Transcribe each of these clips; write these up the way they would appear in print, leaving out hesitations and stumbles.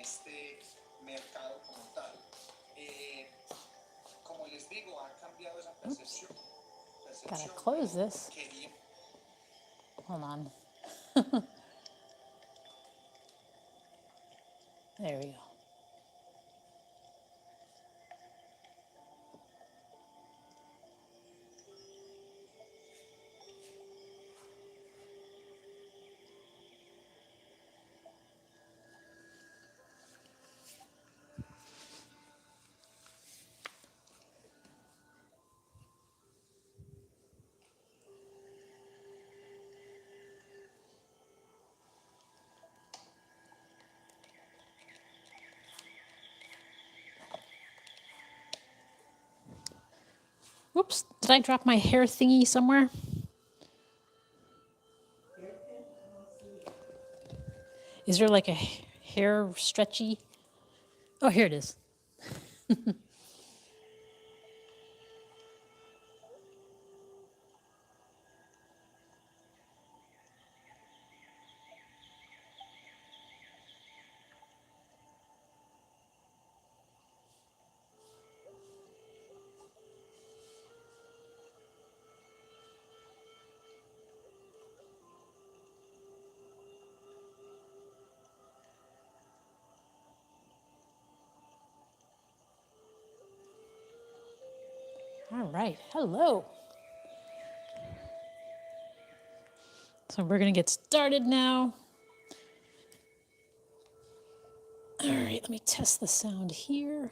este mercado como tal. Como les digo, ha cambiado esa percepción. Gotta close this. Hold on. There we go. Whoops, did I drop my hair thingy somewhere? Is there like a hair stretchy? Oh, here it is. All right, hello. So we're gonna get started now. All right, let me test the sound here.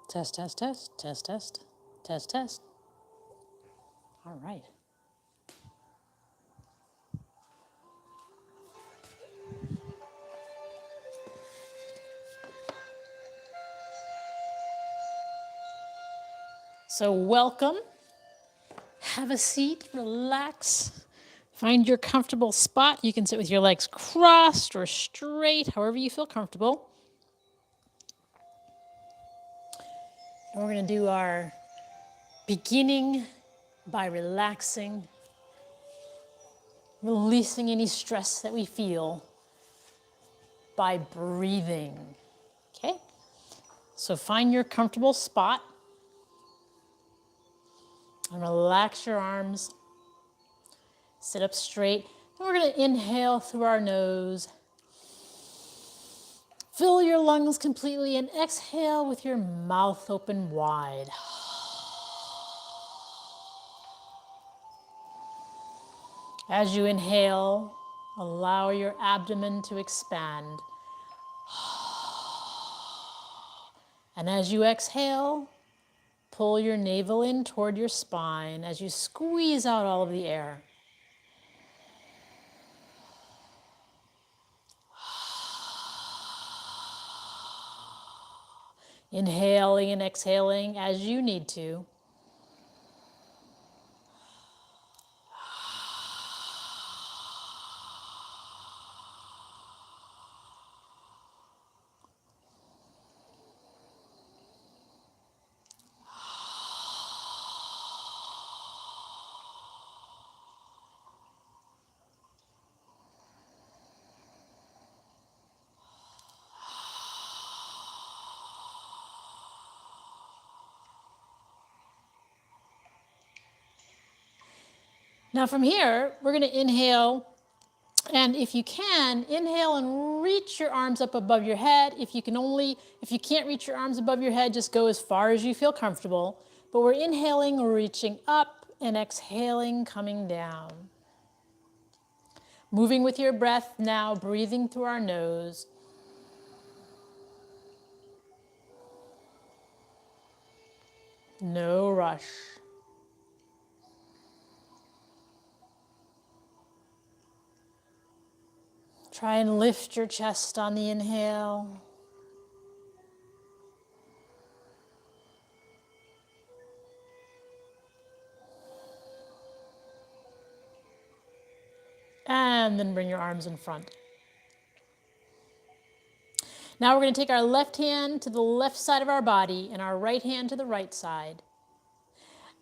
Test, test, test, test, test, test, test. All right. So welcome. Have a seat, relax. Find your comfortable spot. You can sit with your legs crossed or straight, however you feel comfortable. And we're going to do our beginning by relaxing, releasing any stress that we feel by breathing. Okay? So find your comfortable spot and relax your arms. Sit up straight. And we're going to inhale through our nose. Fill your lungs completely and exhale with your mouth open wide. As you inhale, allow your abdomen to expand. And as you exhale, pull your navel in toward your spine as you squeeze out all of the air. Inhaling and exhaling as you need to. Now from here, we're going to inhale, and if you can, inhale and reach your arms up above your head. If you can't reach your arms above your head, just go as far as you feel comfortable. But we're inhaling, reaching up, and exhaling, coming down. Moving with your breath now, breathing through our nose. No rush. Try and lift your chest on the inhale. And then bring your arms in front. Now we're going to take our left hand to the left side of our body and our right hand to the right side.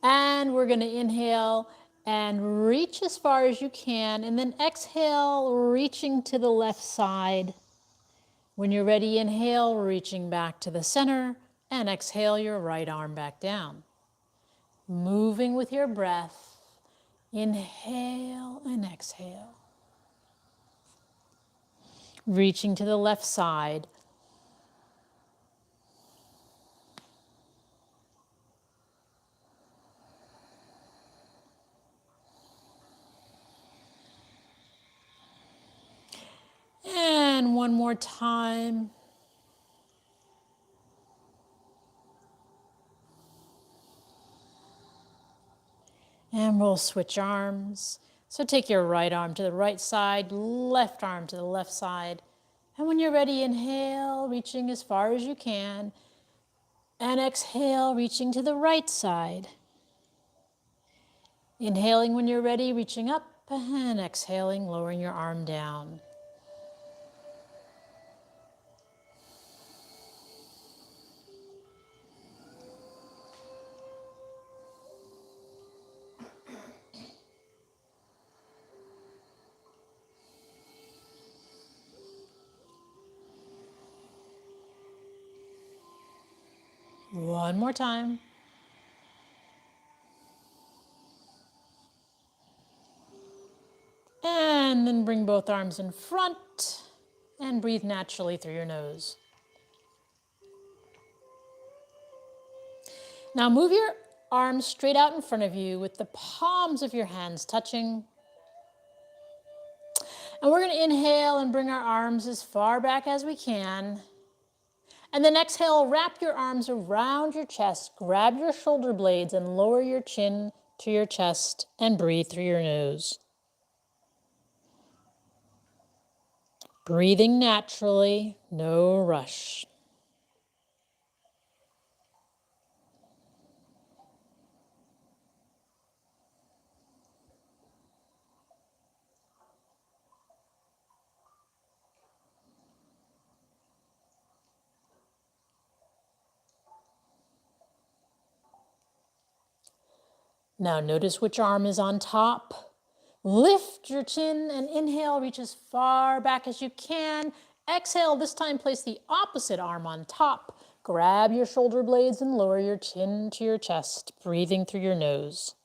And we're going to inhale and reach as far as you can, and then exhale, reaching to the left side. When you're ready, inhale, reaching back to the center, and exhale your right arm back down. Moving with your breath, inhale and exhale. Reaching to the left side. And one more time. And we'll switch arms. So take your right arm to the right side, left arm to the left side. And when you're ready, inhale, reaching as far as you can. And exhale, reaching to the right side. Inhaling when you're ready, reaching up, and exhaling, lowering your arm down. One more time. And then bring both arms in front and breathe naturally through your nose. Now move your arms straight out in front of you with the palms of your hands touching. And we're going to inhale and bring our arms as far back as we can. And then exhale, wrap your arms around your chest, grab your shoulder blades and lower your chin to your chest and breathe through your nose. Breathing naturally, no rush. Now notice which arm is on top. Lift your chin and inhale, reach as far back as you can. Exhale, this time place the opposite arm on top. Grab your shoulder blades and lower your chin to your chest, breathing through your nose.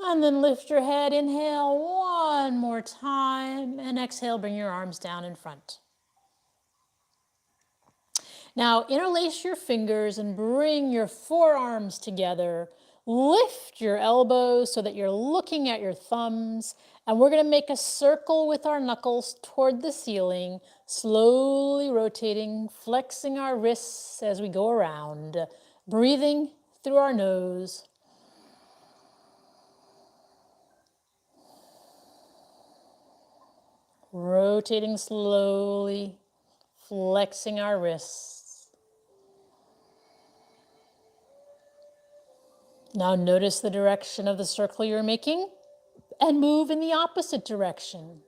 And then lift your head, inhale one more time, and exhale, bring your arms down in front. Now interlace your fingers and bring your forearms together. Lift your elbows so that you're looking at your thumbs, and we're going to make a circle with our knuckles toward the ceiling, slowly rotating, flexing our wrists as we go around, breathing through our nose. Rotating slowly, flexing our wrists. Now notice the direction of the circle you're making and move in the opposite direction.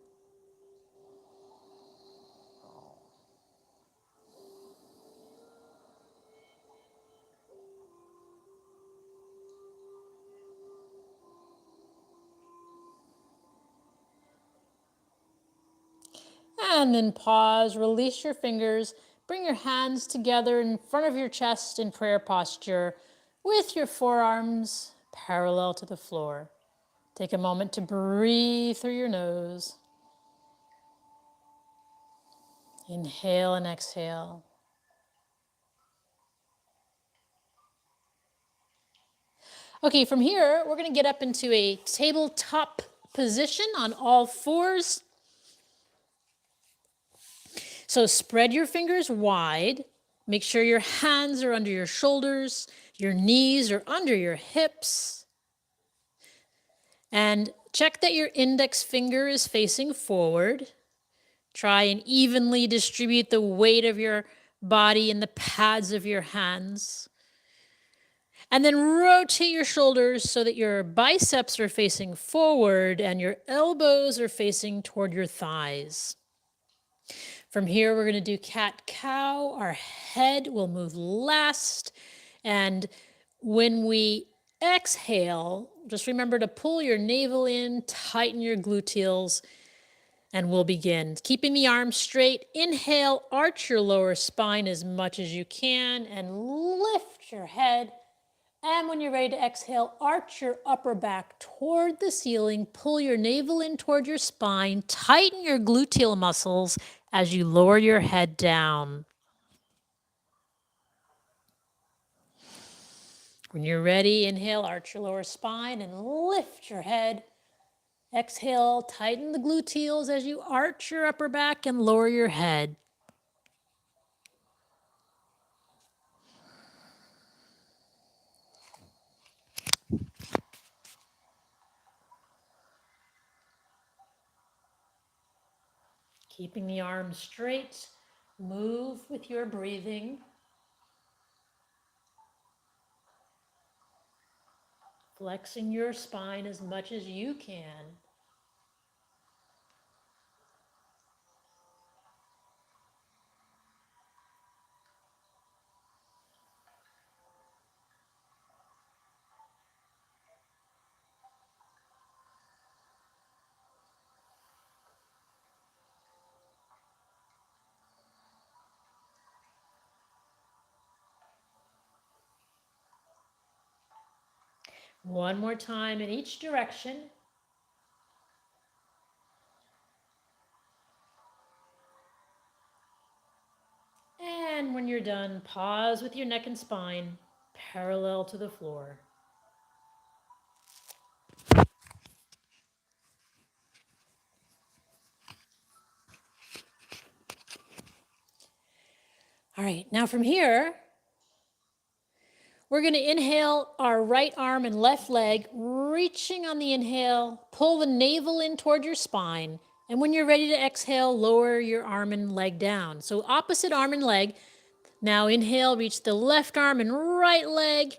And then pause, release your fingers, bring your hands together in front of your chest in prayer posture with your forearms parallel to the floor. Take a moment to breathe through your nose. Inhale and exhale. Okay, from here, we're going to get up into a tabletop position on all fours. So spread your fingers wide. Make sure your hands are under your shoulders, your knees are under your hips. And check that your index finger is facing forward. Try and evenly distribute the weight of your body in the pads of your hands. And then rotate your shoulders so that your biceps are facing forward and your elbows are facing toward your thighs. From here, we're going to do cat-cow. Our head will move last. And when we exhale, just remember to pull your navel in, tighten your gluteals, and we'll begin. Keeping the arms straight, inhale, arch your lower spine as much as you can, and lift your head. And when you're ready to exhale, arch your upper back toward the ceiling, pull your navel in toward your spine, tighten your gluteal muscles as you lower your head down. When you're ready, inhale, arch your lower spine and lift your head. Exhale, tighten the gluteals as you arch your upper back and lower your head. Keeping the arms straight, move with your breathing. Flexing your spine as much as you can. One more time in each direction. And when you're done, pause with your neck and spine parallel to the floor. All right, now from here, we're going to inhale our right arm and left leg, reaching on the inhale, pull the navel in toward your spine. And when you're ready to exhale, lower your arm and leg down. So opposite arm and leg. Now inhale, reach the left arm and right leg.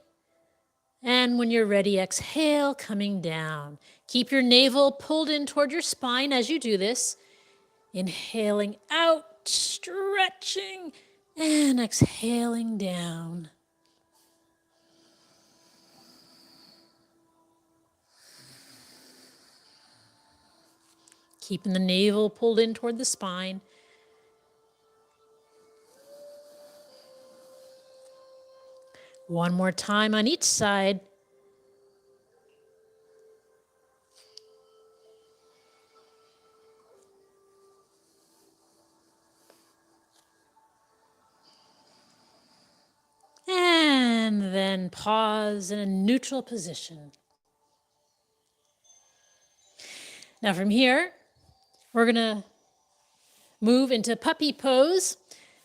And when you're ready, exhale, coming down. Keep your navel pulled in toward your spine as you do this. Inhaling out, stretching, and exhaling down. Keeping the navel pulled in toward the spine. One more time on each side. And then pause in a neutral position. Now from here, we're going to move into puppy pose.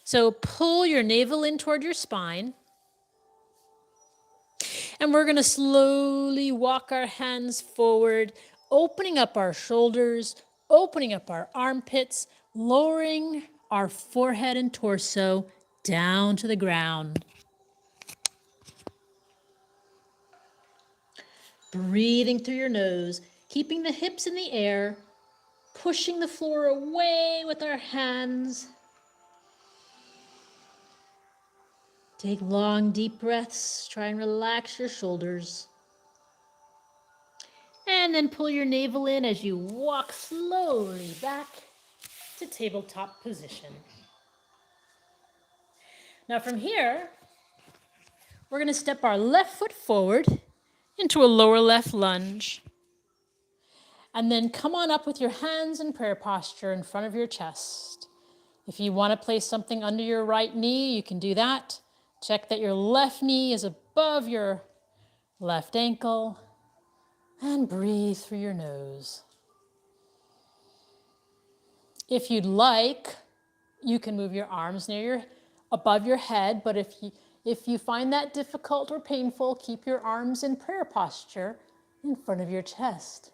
So pull your navel in toward your spine. And we're going to slowly walk our hands forward, opening up our shoulders, opening up our armpits, lowering our forehead and torso down to the ground. Breathing through your nose, keeping the hips in the air, pushing the floor away with our hands. Take long, deep breaths. Try and relax your shoulders. And then pull your navel in as you walk slowly back to tabletop position. Now from here, we're going to step our left foot forward into a lower left lunge. And then come on up with your hands in prayer posture in front of your chest. If you want to place something under your right knee, you can do that. Check that your left knee is above your left ankle. And breathe through your nose. If you'd like, you can move your arms above your head, but if you find that difficult or painful, keep your arms in prayer posture in front of your chest.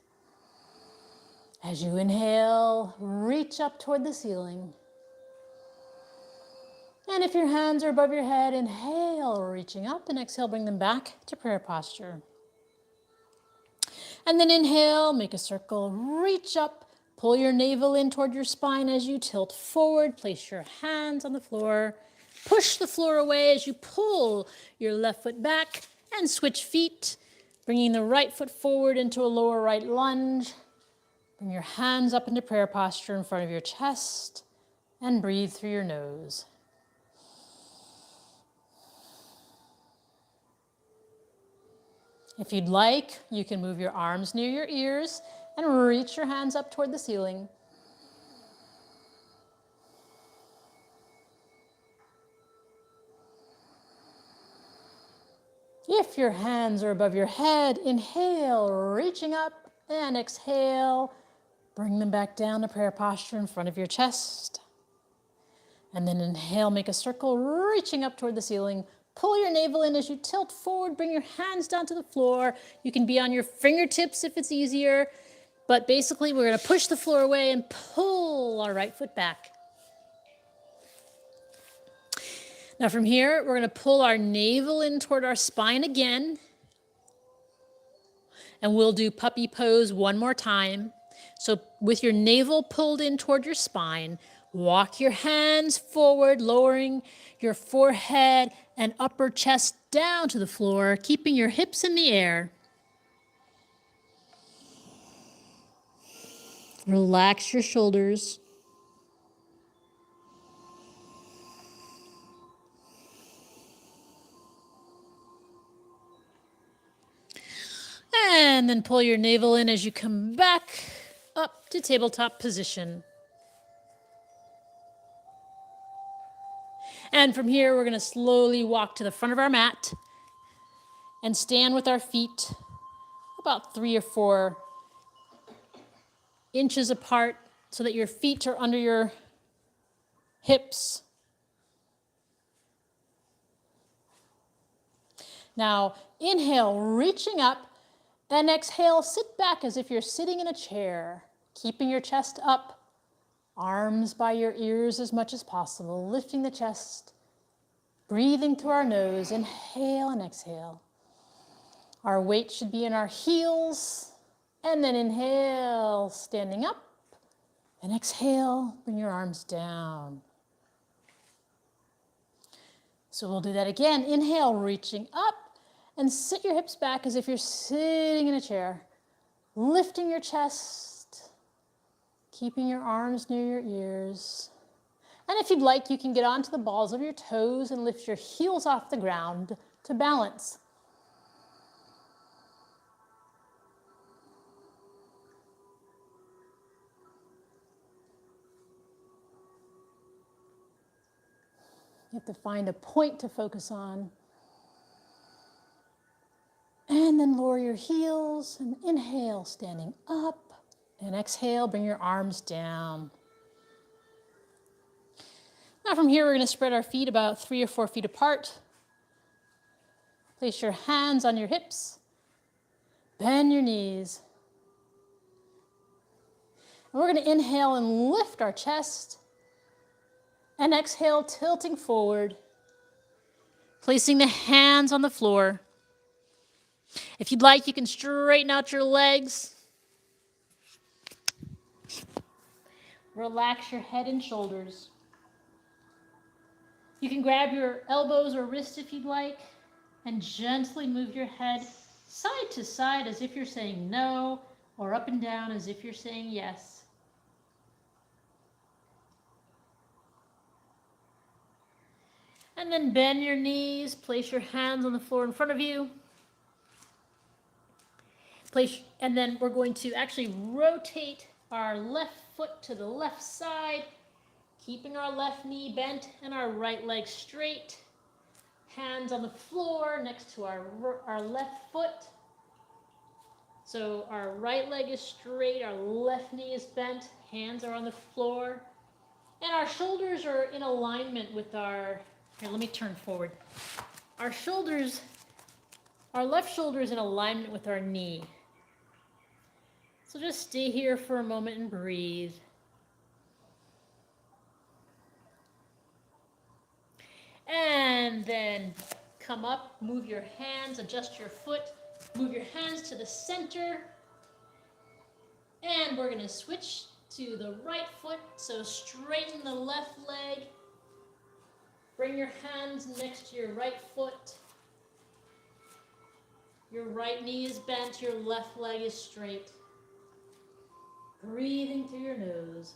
As you inhale, reach up toward the ceiling. And if your hands are above your head, inhale, reaching up, and exhale, bring them back to prayer posture. And then inhale, make a circle, reach up, pull your navel in toward your spine as you tilt forward, place your hands on the floor, push the floor away as you pull your left foot back and switch feet, bringing the right foot forward into a lower right lunge. Bring your hands up into prayer posture in front of your chest and breathe through your nose. If you'd like, you can move your arms near your ears and reach your hands up toward the ceiling. If your hands are above your head, inhale, reaching up, and exhale, bring them back down to prayer posture in front of your chest. And then inhale, make a circle, reaching up toward the ceiling. Pull your navel in as you tilt forward, bring your hands down to the floor. You can be on your fingertips if it's easier, but basically we're gonna push the floor away and pull our right foot back. Now from here, we're gonna pull our navel in toward our spine again, and we'll do puppy pose one more time. So with your navel pulled in toward your spine, walk your hands forward, lowering your forehead and upper chest down to the floor, keeping your hips in the air. Relax your shoulders. And then pull your navel in as you come back up to tabletop position. And from here, we're going to slowly walk to the front of our mat and stand with our feet about 3 or 4 inches apart so that your feet are under your hips. Now, inhale, reaching up, and exhale, sit back as if you're sitting in a chair, keeping your chest up, arms by your ears as much as possible, lifting the chest, breathing through our nose, inhale and exhale. Our weight should be in our heels, and then inhale, standing up, and exhale, bring your arms down. So we'll do that again. Inhale, reaching up, and sit your hips back as if you're sitting in a chair, lifting your chest, keeping your arms near your ears. And if you'd like, you can get onto the balls of your toes and lift your heels off the ground to balance. You have to find a point to focus on. And then lower your heels and inhale, standing up. And exhale, bring your arms down. Now from here, we're going to spread our feet about 3 or 4 feet apart. Place your hands on your hips. Bend your knees. And we're going to inhale and lift our chest. And exhale, tilting forward. Placing the hands on the floor. If you'd like, you can straighten out your legs. Relax your head and shoulders. You can grab your elbows or wrists if you'd like, and gently move your head side to side as if you're saying no, or up and down as if you're saying yes. And then bend your knees, place your hands on the floor in front of you. And then we're going to actually rotate our left foot to the left side, keeping our left knee bent and our right leg straight. Hands on the floor next to our left foot. So our right leg is straight, our left knee is bent, hands are on the floor. And our shoulders are in alignment with here, let me turn forward. Our left shoulder is in alignment with our knee. So just stay here for a moment and breathe. And then come up, move your hands, adjust your foot, move your hands to the center. And we're going to switch to the right foot, so straighten the left leg. Bring your hands next to your right foot. Your right knee is bent, your left leg is straight. Breathing through your nose.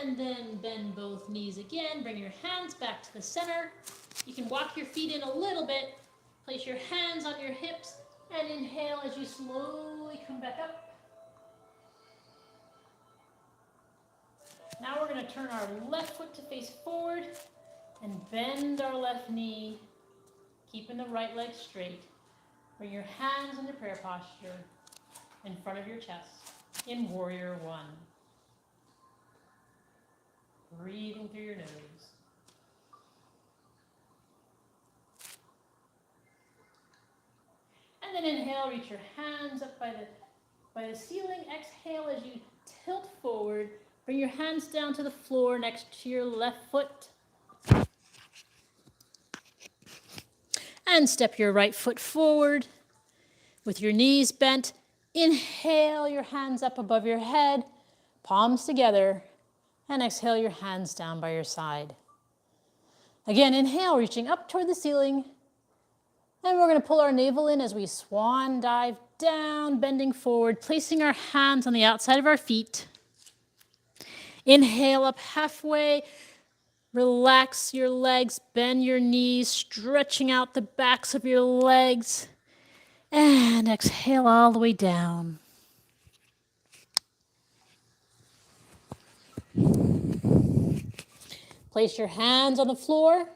And then bend both knees again. Bring your hands back to the center. You can walk your feet in a little bit. Place your hands on your hips and inhale as you slowly come back up. Now we're going to turn our left foot to face forward and bend our left knee, keeping the right leg straight. Bring your hands in your prayer posture in front of your chest in Warrior One. Breathing through your nose. And then inhale, reach your hands up by the ceiling. Exhale as you tilt forward. Bring your hands down to the floor next to your left foot. And step your right foot forward with your knees bent. Inhale your hands up above your head, palms together, and exhale your hands down by your side. Again, inhale, reaching up toward the ceiling. And we're going to pull our navel in as we swan dive down, bending forward, placing our hands on the outside of our feet. Inhale up halfway. Relax your legs, bend your knees, stretching out the backs of your legs. And exhale all the way down. Place your hands on the floor, and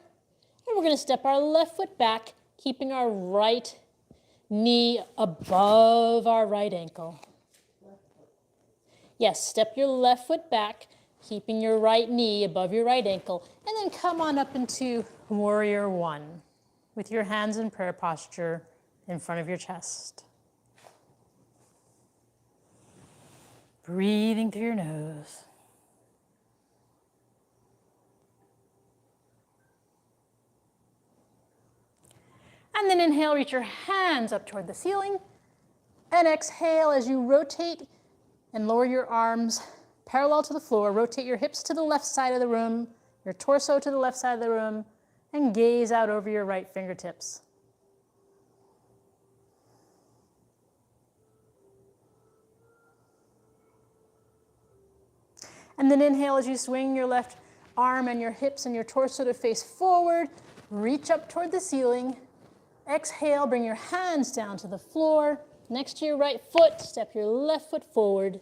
we're going to step our left foot back, keeping our right knee above our right ankle. Yes, step your left foot back, keeping your right knee above your right ankle, and then come on up into Warrior One with your hands in prayer posture in front of your chest. Breathing through your nose. And then inhale, reach your hands up toward the ceiling, and exhale as you rotate and lower your arms parallel to the floor. Rotate your hips to the left side of the room, your torso to the left side of the room, and gaze out over your right fingertips. And then inhale as you swing your left arm and your hips and your torso to face forward. Reach up toward the ceiling. Exhale, bring your hands down to the floor. Next to your right foot, step your left foot forward.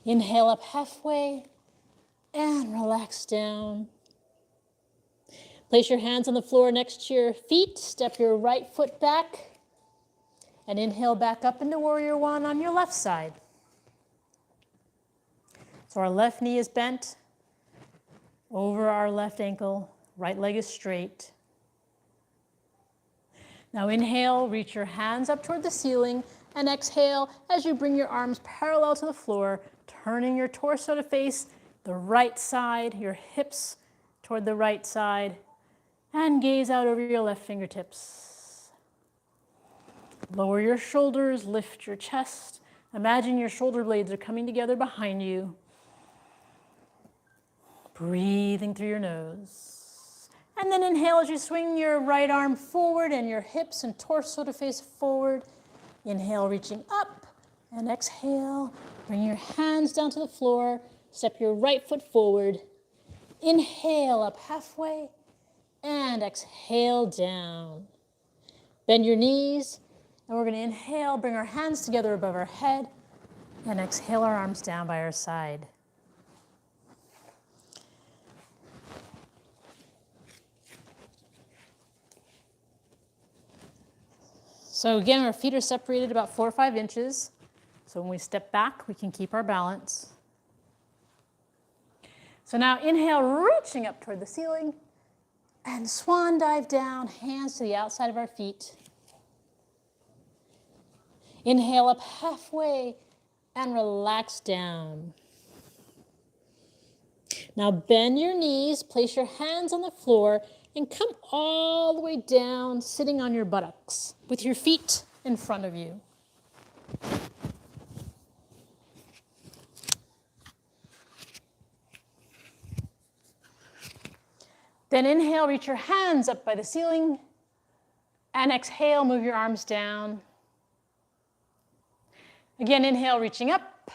Inhale up halfway and relax down. Place your hands on the floor next to your feet. Step your right foot back and inhale back up into Warrior One on your left side. So our left knee is bent over our left ankle. Right leg is straight. Now inhale, reach your hands up toward the ceiling, and exhale as you bring your arms parallel to the floor, turning your torso to face the right side, your hips toward the right side, and gaze out over your left fingertips. Lower your shoulders, lift your chest. Imagine your shoulder blades are coming together behind you. Breathing through your nose. And then inhale as you swing your right arm forward and your hips and torso to face forward. Inhale, reaching up, and exhale. Bring your hands down to the floor. Step your right foot forward. Inhale up halfway, and exhale down. Bend your knees, and we're going to inhale, bring our hands together above our head, and exhale our arms down by our side. So again, our feet are separated about 4 or 5 inches. So when we step back, we can keep our balance. So now inhale, reaching up toward the ceiling, and swan dive down, hands to the outside of our feet. Inhale up halfway and relax down. Now bend your knees, place your hands on the floor, and come all the way down, sitting on your buttocks with your feet in front of you. Then inhale, reach your hands up by the ceiling, and exhale, move your arms down. Again, inhale, reaching up.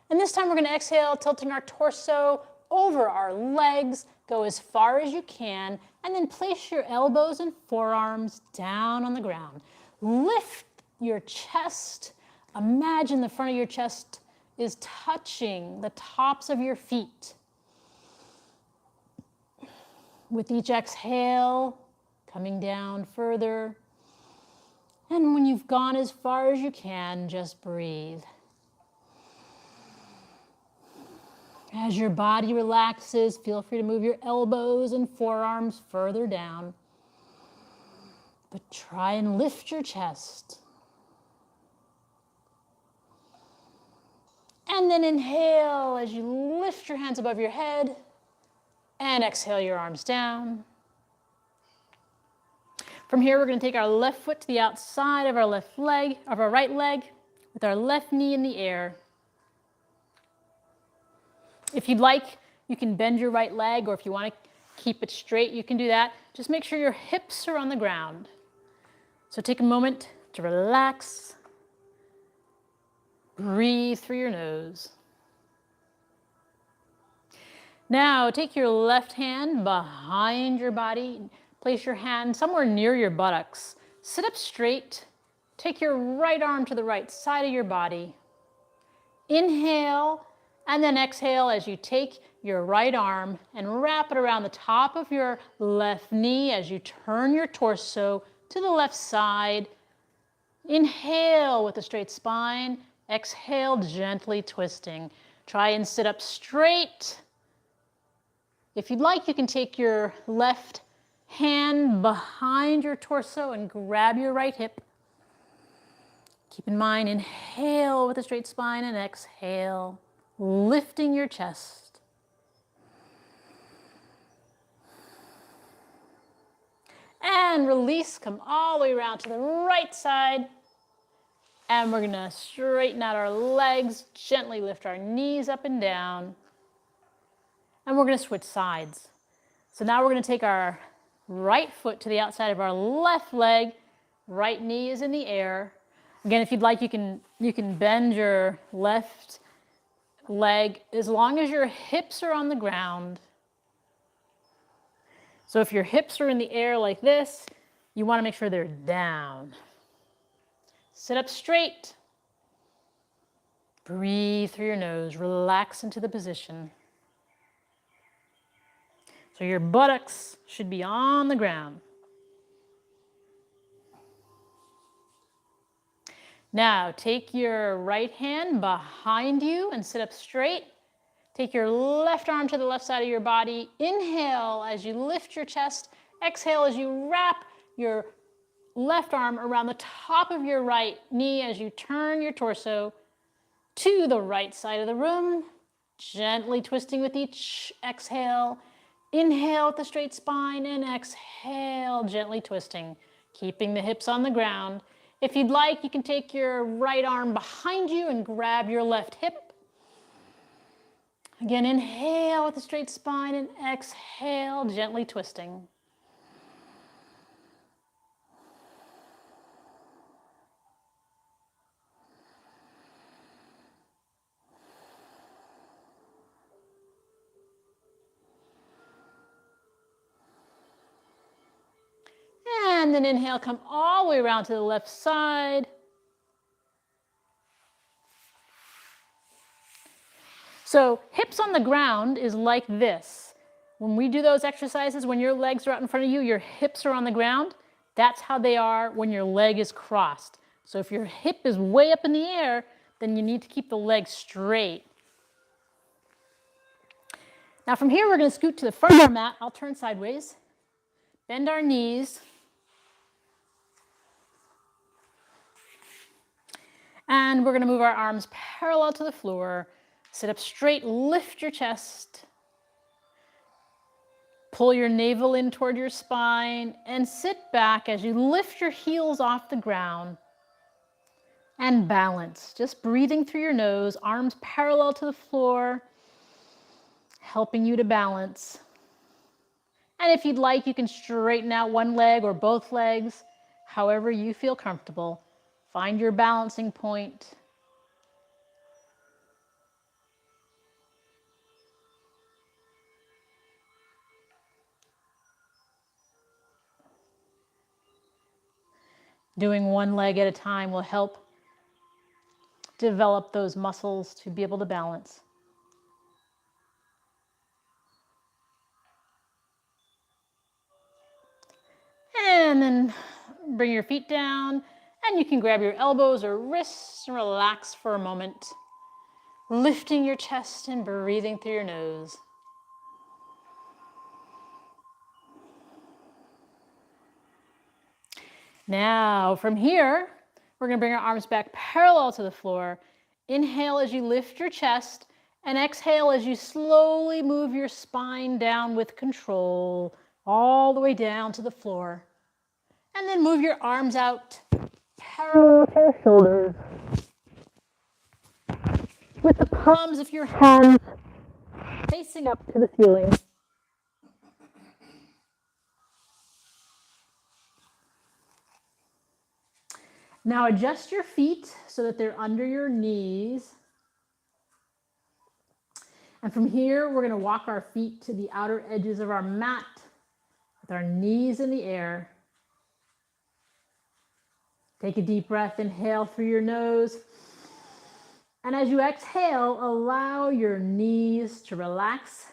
And this time we're going to exhale, tilting our torso over our legs. Go as far as you can, and then place your elbows and forearms down on the ground. Lift your chest. Imagine the front of your chest is touching the tops of your feet. With each exhale, coming down further. And when you've gone as far as you can, just breathe. As your body relaxes, feel free to move your elbows and forearms further down. But try and lift your chest. And then inhale as you lift your hands above your head. And exhale your arms down. From here, we're going to take our left foot to the outside of our right leg, with our left knee in the air. If you'd like, you can bend your right leg, or if you want to keep it straight, you can do that. Just make sure your hips are on the ground. So take a moment to relax. Breathe through your nose. Now, take your left hand behind your body. Place your hand somewhere near your buttocks. Sit up straight. Take your right arm to the right side of your body. Inhale, and then exhale as you take your right arm and wrap it around the top of your left knee as you turn your torso to the left side. Inhale with a straight spine. Exhale, gently twisting. Try and sit up straight. If you'd like, you can take your left hand behind your torso and grab your right hip. Keep in mind, inhale with a straight spine and exhale, lifting your chest. And release, come all the way around to the right side. And we're gonna straighten out our legs, gently lift our knees up and down. And we're gonna switch sides. So now we're gonna take our right foot to the outside of our left leg. Right knee is in the air. Again, if you'd like, you can bend your left leg as long as your hips are on the ground. So if your hips are in the air like this, you want to make sure they're down. Sit up straight. Breathe through your nose. Relax into the position. So your buttocks should be on the ground. Now, take your right hand behind you and sit up straight. Take your left arm to the left side of your body. Inhale as you lift your chest. Exhale as you wrap your left arm around the top of your right knee as you turn your torso to the right side of the room. Gently twisting with each exhale. Inhale with the straight spine and exhale, gently twisting, keeping the hips on the ground. If you'd like, you can take your right arm behind you and grab your left hip. Again, inhale with a straight spine and exhale, gently twisting. And then inhale, come all the way around to the left side. So hips on the ground is like this. When we do those exercises, when your legs are out in front of you, your hips are on the ground. That's how they are when your leg is crossed. So if your hip is way up in the air, then you need to keep the leg straight. Now from here, we're going to scoot to the front of our mat. I'll turn sideways. Bend our knees. And we're going to move our arms parallel to the floor. Sit up straight, lift your chest. Pull your navel in toward your spine and sit back as you lift your heels off the ground and balance. Just breathing through your nose, arms parallel to the floor, helping you to balance. And if you'd like, you can straighten out one leg or both legs, however you feel comfortable. Find your balancing point. Doing one leg at a time will help develop those muscles to be able to balance. And then bring your feet down, and you can grab your elbows or wrists and relax for a moment, lifting your chest and breathing through your nose. Now, from here, we're going to bring our arms back parallel to the floor. Inhale as you lift your chest, and exhale as you slowly move your spine down with control, all the way down to the floor. And then move your arms out parallel to your shoulders, with the palms of your hands facing up to the ceiling. Now adjust your feet so that they're under your knees. And from here, we're going to walk our feet to the outer edges of our mat with our knees in the air. Take a deep breath, inhale through your nose. And as you exhale, allow your knees to relax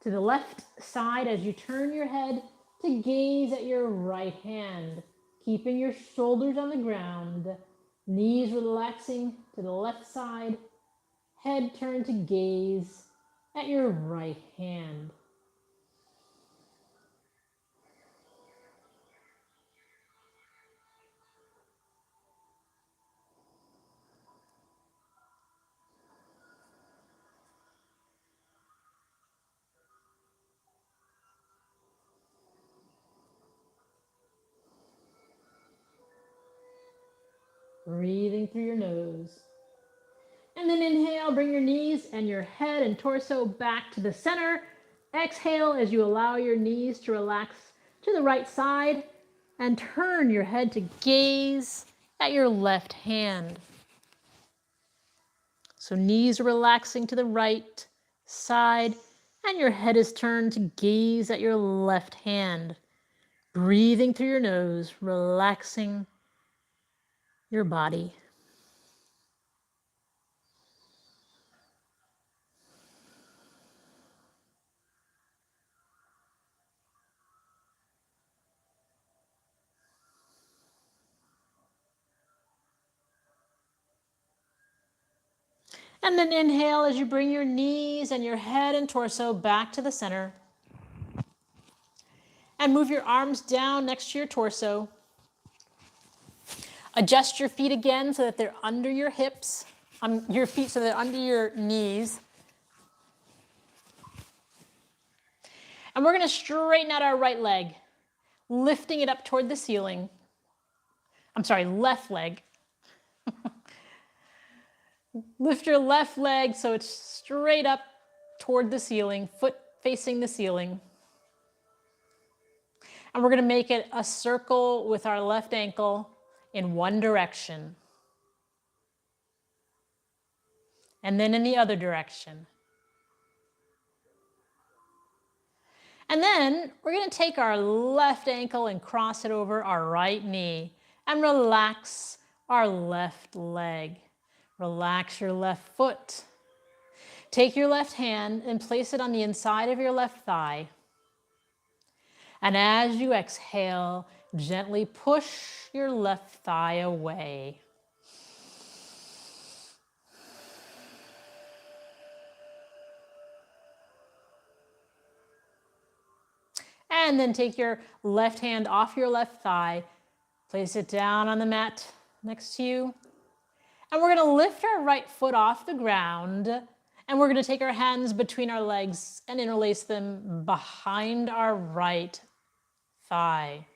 to the left side as you turn your head to gaze at your right hand, keeping your shoulders on the ground, knees relaxing to the left side, head turned to gaze at your right hand. Breathing through your nose. And then inhale, bring your knees and your head and torso back to the center. Exhale as you allow your knees to relax to the right side and turn your head to gaze at your left hand. So knees are relaxing to the right side and your head is turned to gaze at your left hand. Breathing through your nose, relaxing your body. And then inhale as you bring your knees and your head and torso back to the center. And move your arms down next to your torso. Adjust your feet again so that they're under your hips, your feet so they're under your knees. And we're going to straighten out our right leg, lifting it up toward the ceiling. I'm sorry, left leg. Lift your left leg so it's straight up toward the ceiling, foot facing the ceiling. And we're going to make it a circle with our left ankle in one direction. And then in the other direction. And then we're going to take our left ankle and cross it over our right knee and relax our left leg. Relax your left foot. Take your left hand and place it on the inside of your left thigh. And as you exhale, gently push your left thigh away. And then take your left hand off your left thigh, place it down on the mat next to you. And we're going to lift our right foot off the ground And we're going to take our hands between our legs and interlace them behind our right thigh.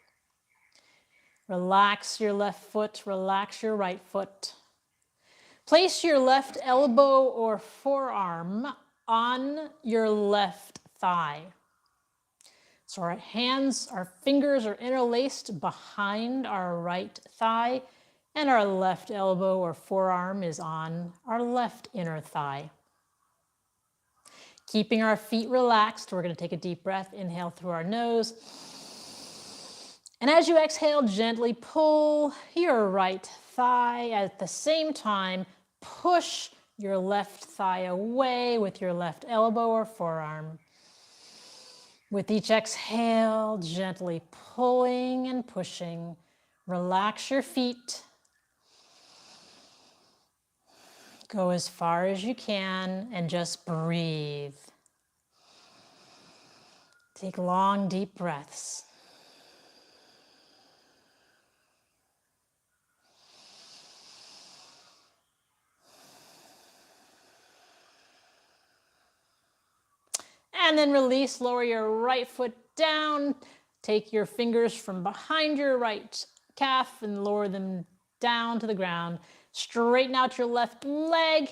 Relax your left foot, relax your right foot. Place your left elbow or forearm on your left thigh. So our hands, our fingers are interlaced behind our right thigh, and our left elbow or forearm is on our left inner thigh. Keeping our feet relaxed, we're going to take a deep breath. Inhale through our nose. And as you exhale, gently pull your right thigh. At the same time, push your left thigh away with your left elbow or forearm. With each exhale, gently pulling and pushing. Relax your feet. Go as far as you can and just breathe. Take long, deep breaths. And then release, lower your right foot down. Take your fingers from behind your right calf and lower them down to the ground. Straighten out your left leg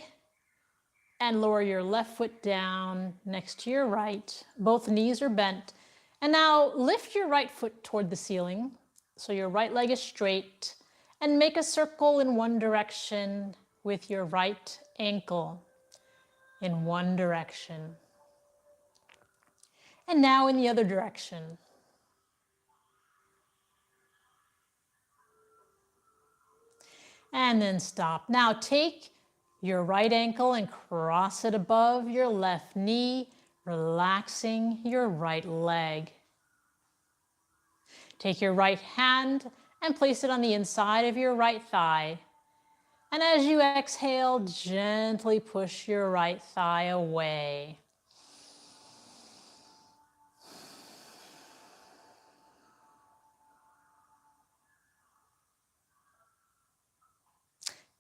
and lower your left foot down next to your right. Both knees are bent. And now lift your right foot toward the ceiling so your right leg is straight, and make a circle in one direction with your right ankle in one direction. And now in the other direction. And then stop. Now take your right ankle and cross it above your left knee, relaxing your right leg. Take your right hand and place it on the inside of your right thigh. And as you exhale, gently push your right thigh away.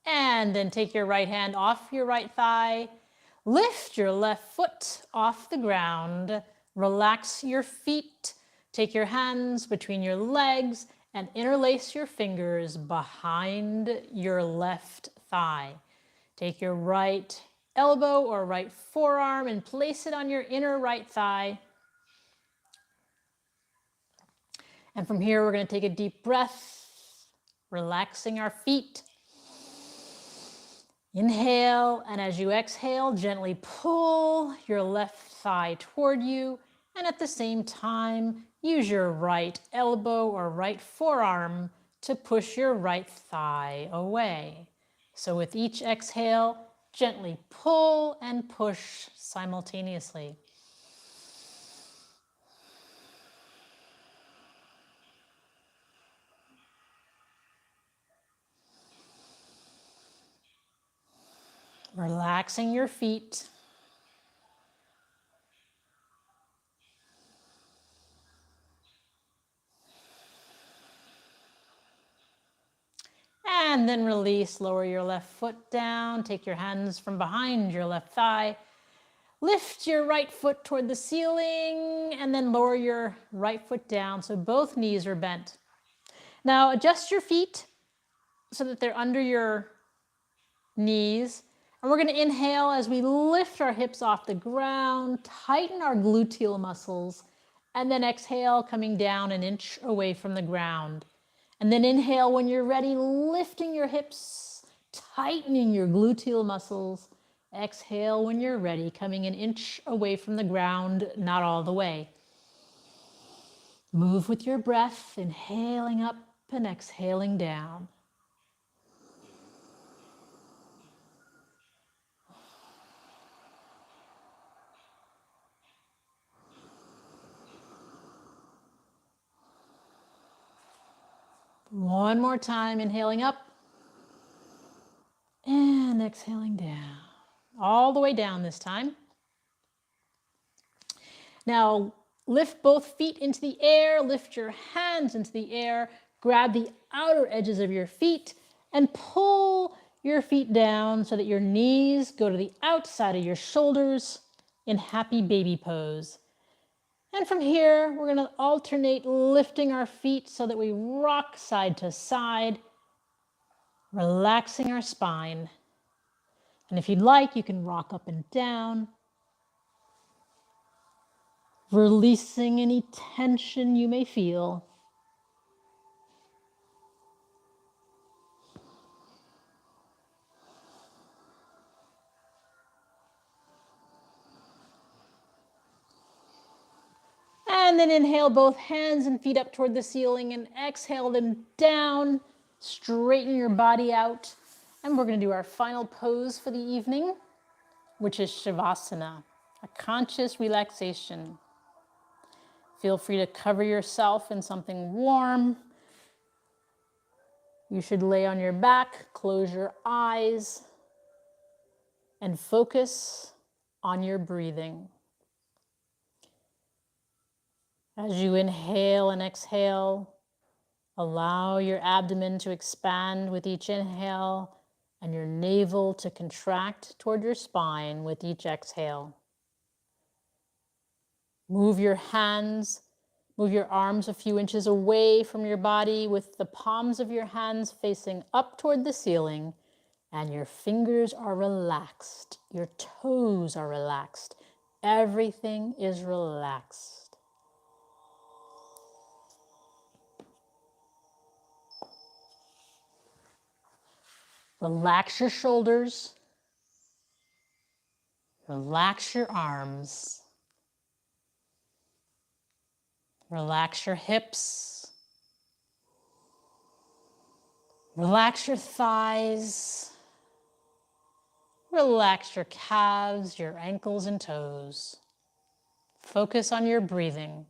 And then take your right hand off your right thigh. Lift your left foot off the ground. Relax your feet. Take your hands between your legs and interlace your fingers behind your left thigh. Take your right elbow or right forearm and place it on your inner right thigh. And from here, we're going to take a deep breath, relaxing our feet. Inhale, and as you exhale, gently pull your left thigh toward you, and at the same time, use your right elbow or right forearm to push your right thigh away. So with each exhale, gently pull and push simultaneously. Relaxing your feet. And then release, lower your left foot down, take your hands from behind your left thigh, lift your right foot toward the ceiling, and then lower your right foot down so both knees are bent. Now adjust your feet so that they're under your knees. And we're going to inhale as we lift our hips off the ground, tighten our gluteal muscles, and then exhale, coming down an inch away from the ground. And then inhale when you're ready, lifting your hips, tightening your gluteal muscles. Exhale when you're ready, coming an inch away from the ground, not all the way. Move with your breath, inhaling up and exhaling down. One more time, inhaling up and exhaling down. All the way down this time. Now lift both feet into the air, lift your hands into the air, grab the outer edges of your feet and pull your feet down so that your knees go to the outside of your shoulders in happy baby pose. And from here, we're going to alternate lifting our feet so that we rock side to side, relaxing our spine. And if you'd like, you can rock up and down, releasing any tension you may feel. And then inhale both hands and feet up toward the ceiling and exhale them down. Straighten your body out. And we're going to do our final pose for the evening, which is Shavasana, a conscious relaxation. Feel free to cover yourself in something warm. You should lay on your back, close your eyes, and focus on your breathing. As you inhale and exhale, allow your abdomen to expand with each inhale and your navel to contract toward your spine with each exhale. Move your hands, move your arms a few inches away from your body with the palms of your hands facing up toward the ceiling, and your fingers are relaxed, your toes are relaxed, everything is relaxed. Relax your shoulders, relax your arms, relax your hips, relax your thighs, relax your calves, your ankles and toes. Focus on your breathing.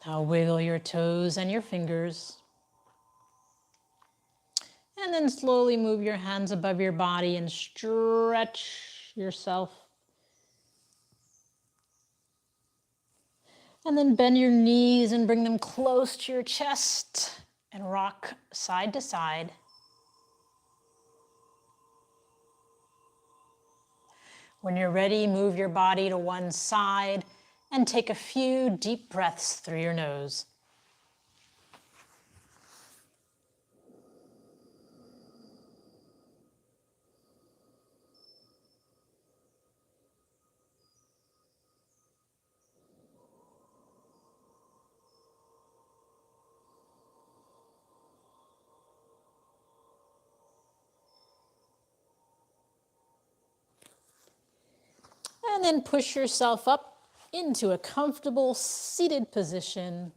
Now wiggle your toes and your fingers. And then slowly move your hands above your body and stretch yourself. And then bend your knees and bring them close to your chest and rock side to side. When you're ready, move your body to one side and take a few deep breaths through your nose. And then push yourself up into a comfortable seated position.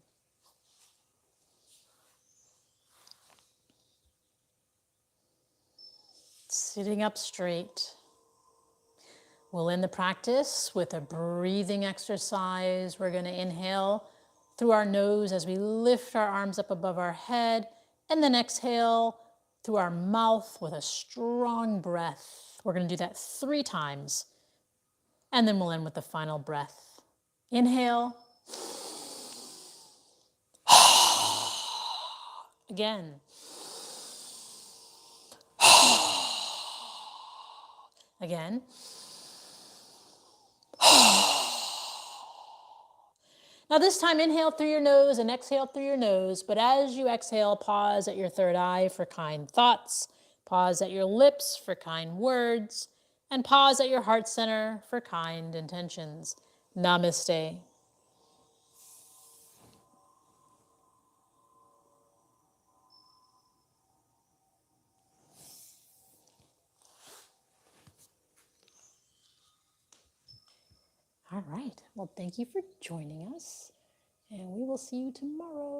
Sitting up straight. We'll end the practice with a breathing exercise. We're going to inhale through our nose as we lift our arms up above our head, and then exhale through our mouth with a strong breath. We're going to do that 3 times, and then we'll end with the final breath. Inhale. Again. Again. Now this time, inhale through your nose and exhale through your nose, but as you exhale, pause at your third eye for kind thoughts, pause at your lips for kind words, and pause at your heart center for kind intentions. Namaste. All right, well, thank you for joining us, and we will see you tomorrow.